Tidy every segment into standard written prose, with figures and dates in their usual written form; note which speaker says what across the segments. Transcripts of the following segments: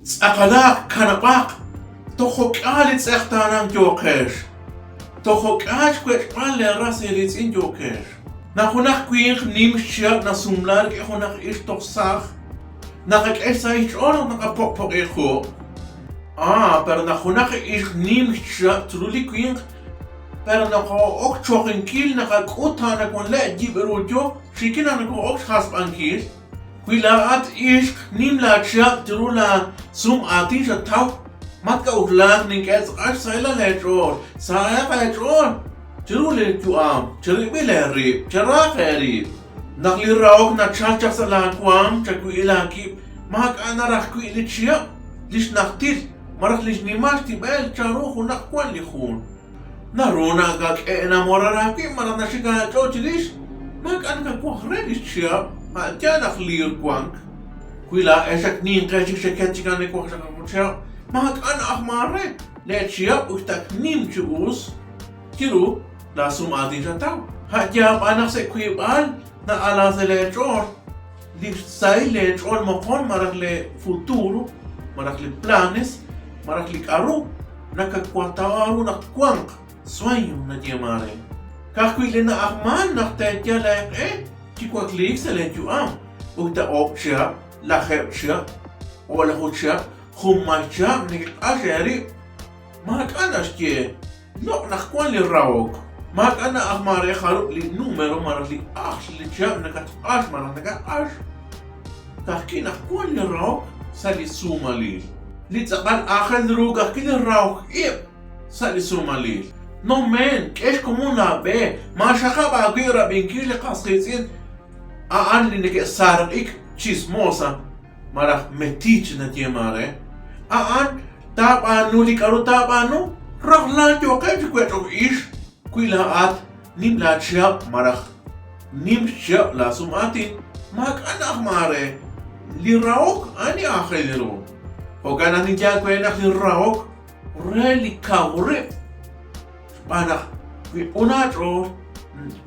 Speaker 1: Tsaqalaq kanapaq toqoq'ali ts'eqtanan joqesh toqoq'ach kwetq'an leras elitz'in joqesh najunaq kwinq nimxya nasumlar k'ejunaq ix toqsaq naqak'ex sa'ich'on naqapoqpoq'ejo pero najunaq ix nimxya truli kwinq pero naqo'ok choqinkil naqak'uta nakonle' jib'erujo xikina naqo'ok xasb'ankil Quila'at ix nimlachya trula sum atin shataw matka uhlaq nink'etz q'ax sayla lech'or saya lech'or trule tu'am chribi rib charaq rib naqli raok na chalchaq salakwam chakuilaki mak anaraq kuilichya lish naqtil maraq lish nimash tibel charuj unaq kwan likhun naruna gak enamoraraki maraq nashika chochilish mak anka kuhredish chia Tianak lir kwank. Quila esak nin kajik sheketchikan ne kwak shakamucha. Mak an ahmare. Lechia ustak nim chuus. Kiru la sum adin jataw. Hatjab anak se kwibal na ala se lechor. Li sai lechor mokon marak le futuro, marak le planes, marak li karu. Nakakwatawaru nak kwank. Sueño na diamare. Kakwile na ahman nak tetja lek Chikwa klik sa lejuam. Ukta opsya, lahepsya, olahutya, humasya, nikasheri. Makanas ke. Lok nakwan li rawok. Makana ahmare kharup li numero marah li ash li jam nakat ash marah nakat ash. Kahki nakwan li rawok sa li sumalil. Li tsaqal akhel ruga ki li rawok ip sa li sumalil. No men, kesh komuna be. Ma shaka bagira binki li qasqitin. Aan li neke sarqik chismosa maraq metich na tiemare aan tapanu li karu tapanu raqla joqej kwetog ish kuilaat nimlachya maraq nimshya la sumati mak anak mare li raok ani akheliru hogana ninja kwenak li raok reli kawre panak unatro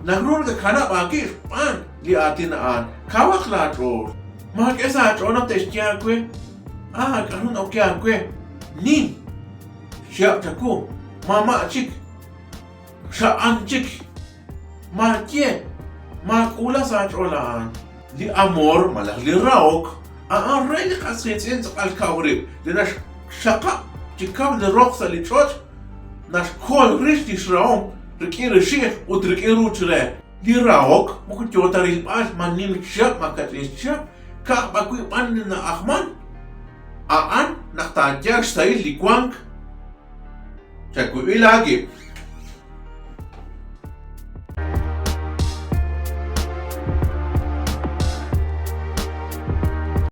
Speaker 1: Nagrun ka kana bakir pan li atin aan kawak la tro mak esa trona testya kwe kanun okya kwe nin sya taku mama chik sya anchik ma tie ma kula sa trolaan li amor malak li raok reli khasqetin al kawrib li nash shaqa chikaw li roqsa li trot nash kol rishti shraom Rikir Sheikh utrikiru chre di raok mukut jotaril pas manim siap makatis siap kak bakui pan na ahman aan naktajak style likwang cakui lagi